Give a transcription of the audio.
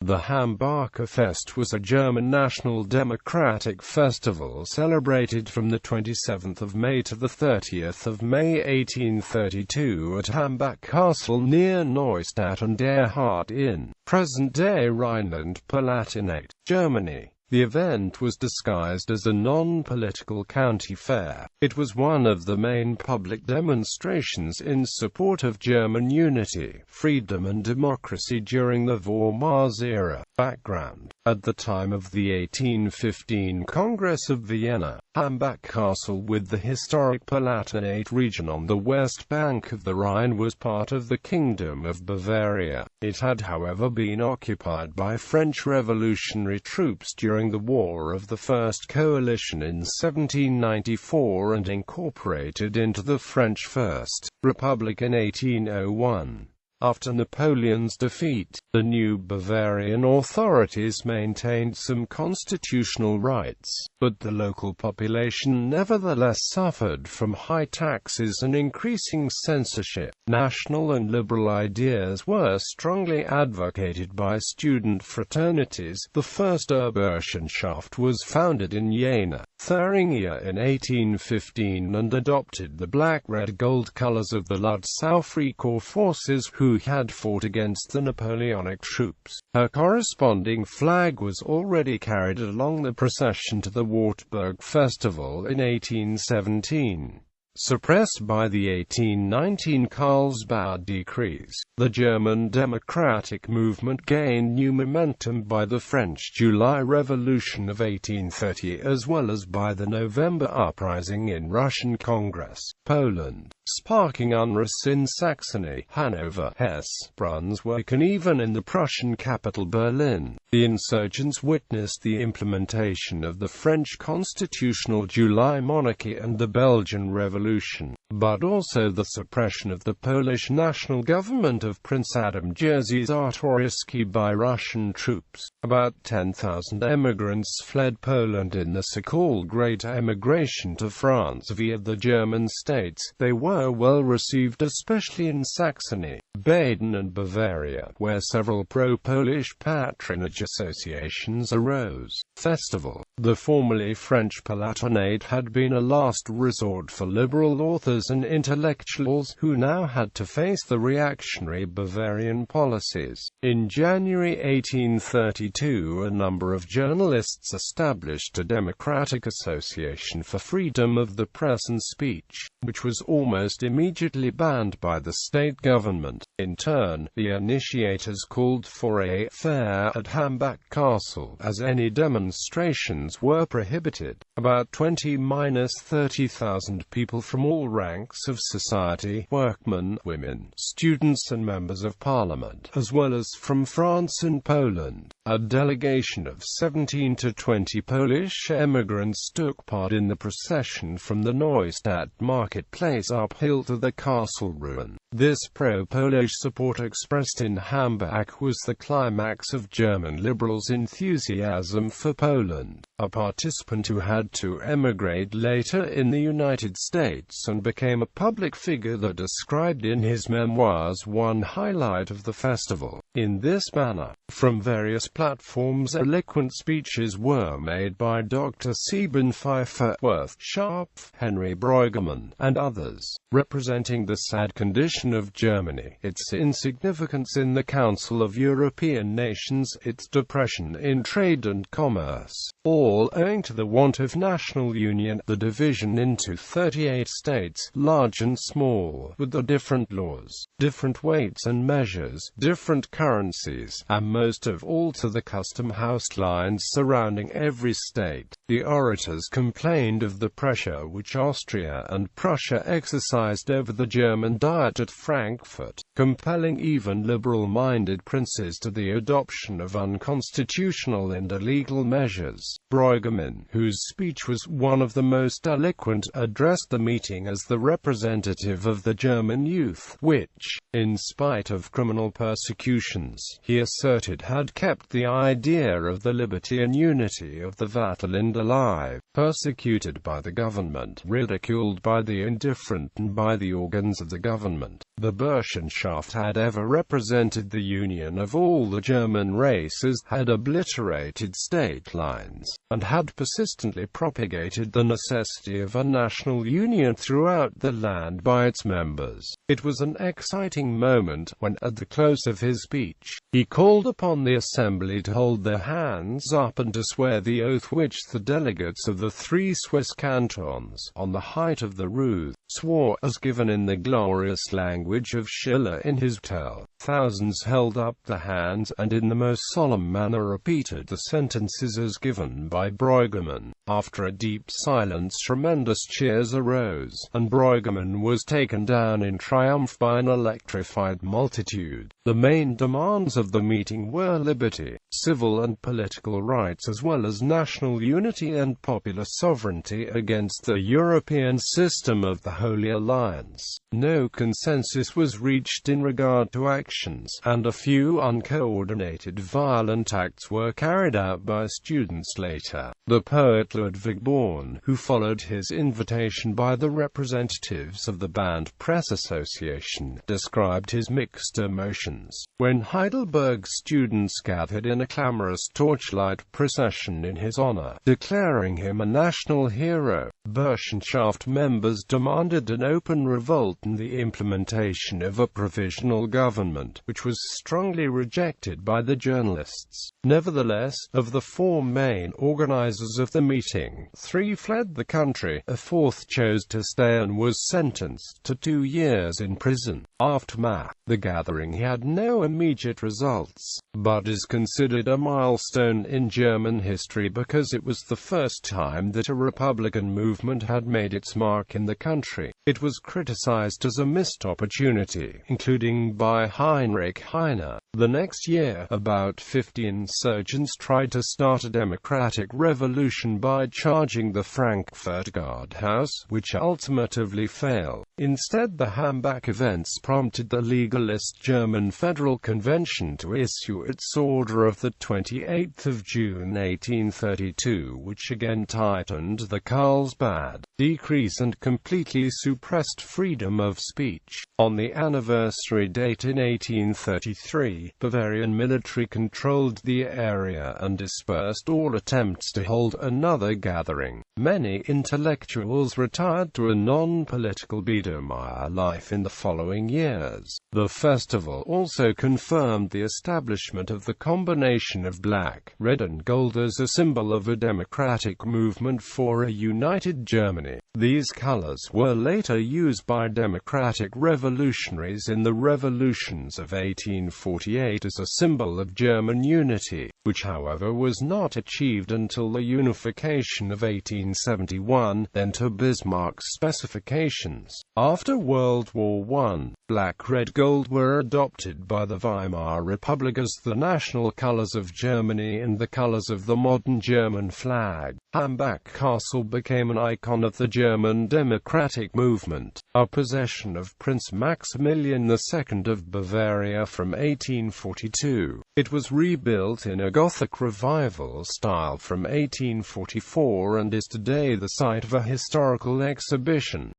The Hambacher Fest was a German national democratic festival celebrated from the 27th of May to the 30th of May 1832 at Hambach Castle near Neustadt and Erhard in present-day Rhineland-Palatinate, Germany. The event was disguised as a non-political county fair. It was one of the main public demonstrations in support of German unity, freedom and democracy during the Vormärz era. Background: at the time of the 1815 Congress of Vienna, Hambach Castle, with the historic Palatinate region on the west bank of the Rhine, was part of the Kingdom of Bavaria. It had, however, been occupied by French revolutionary troops during the War of the First Coalition in 1794 and incorporated into the French First Republic in 1801. After Napoleon's defeat, the new Bavarian authorities maintained some constitutional rights, but the local population nevertheless suffered from high taxes and increasing censorship. National and liberal ideas were strongly advocated by student fraternities. The first Burschenschaft was founded in Jena, Thuringia in 1815 and adopted the black-red-gold colors of the Lutzau-Freikorps forces who had fought against the Napoleonic troops. Her corresponding flag was already carried along the procession to the Hambach Festival in 1817. Suppressed by the 1819 Karlsbad decrees, the German democratic movement gained new momentum by the French July Revolution of 1830 as well as by the November uprising in Russian Congress, Poland, sparking unrest in Saxony, Hanover, Hesse, Brunswick and even in the Prussian capital Berlin. The insurgents witnessed the implementation of the French constitutional July monarchy and the Belgian Revolution, but also the suppression of the Polish national government of Prince Adam Jerzy Czartoryski by Russian troops. About 10,000 emigrants fled Poland in the so-called Great Emigration to France via the German states. They were well received, especially in Saxony, Baden and Bavaria, where several pro-Polish patronage associations arose. Festival. The formerly French Palatinate had been a last resort for liberal authors and intellectuals who now had to face the reactionary Bavarian policies. In January 1832, a number of journalists established a democratic association for freedom of the press and speech, which was almost immediately banned by the state government. In turn, the initiators called for a fair at Hambach Castle, as any demonstrations were prohibited. About 20–30,000 people from all ranks of society, workmen, women, students and members of parliament, as well as from France and Poland. A delegation of 17 to 20 Polish emigrants took part in the procession from the Neustadt marketplace uphill to the castle ruin. This pro-Polish support expressed in Hambach was the climax of German liberals' enthusiasm for Poland. A participant who had to emigrate later in the United States and became a public figure that described in his memoirs one highlight of the festival. In this manner, from various platforms eloquent speeches were made by Dr. Sieben Pfeiffer, Worth, Sharp, Henry Brueggemann, and others, representing the sad condition of Germany, its insignificance in the Council of European Nations, its depression in trade and commerce, all owing to the want of national union, the division into 38 states, large and small, with the different laws, different weights and measures, different currencies, and most of all to the custom house lines surrounding every state. The orators complained of the pressure which Austria and Prussia exercised over the German Diet at Frankfurt, compelling even liberal-minded princes to the adoption of unconstitutional and illegal measures. Brueggemann, whose speech was one of the most eloquent, addressed the meeting as the representative of the German youth, which, in spite of criminal persecutions, he asserted had kept the idea of the liberty and unity of the Vaterland alive. Persecuted by the government, ridiculed by the indifferent and by the organs of the government, the Burschenschaft had ever represented the union of all the German races, had obliterated state lines, and had persistently propagated the necessity of a national union throughout the land by its members. It was an exciting moment when, at the close of his speech, he called upon the assembly to hold their hands up and to swear the oath which the delegates of the 3 Swiss cantons, on the height of the Ruhr, swore, as given in the glorious language of Schiller in his Tell. Thousands held up the hands, and in the most solemn manner repeated the sentences as given by Breugemann. After a deep silence, tremendous cheers arose, and Breugemann was taken down in triumph by an electrified multitude. The main demands of the meeting were liberty, civil and political rights, as well as national unity and popular sovereignty against the European system of the Holy Alliance. No consensus was reached in regard to actions, and a few uncoordinated violent acts were carried out by students later. The poet Ludwig Born, who followed his invitation by the representatives of the Band Press Association, described his mixed emotions when Heidelberg students gathered in a clamorous torchlight procession in his honor, declaring him a national hero. Burschenschaft members demanded an open revolt and the implementation of a provisional government, which was strongly rejected by the journalists. Nevertheless, of the 4 main organizers of the meeting, 3 fled the country, a 4th chose to stay and was sentenced to 2 years in prison. Aftermath. The gathering had no immediate results, but is considered a milestone in German history because it was the first time that a Republican movement had made its mark in the country. It was criticized as a missed opportunity, including by Heinrich Heine. The next year, about 50 insurgents tried to start a democratic revolution by charging the Frankfurt guardhouse, which ultimately failed. Instead, the Hambach events prompted the legalist German Federal Convention to issue its order of the 28th of June 1832, which again tightened the Karlsbad decrees and completely suppressed freedom of speech. On the anniversary date in 1833, Bavarian military controlled the area and dispersed all attempts to hold another gathering. Many intellectuals retired to a non-political Biedermeier life in the following years. The festival also confirmed the establishment of the combination of black, red and gold as a symbol of a democratic movement for a united Germany. These colors were later used by democratic revolutionaries in the revolutions of 1848 as a symbol of German unity, which however was not achieved until the unification of 1871, then to Bismarck's specifications. After World War I, black, red, gold were adopted by the Weimar Republic as the national colors of Germany and the colors of the modern German flag. Hambach Castle became an icon of the German democratic movement, a possession of Prince Maximilian II of Bavaria from 1842. It was rebuilt in a Gothic revival style from 1844 and is today the site of a historical exhibition.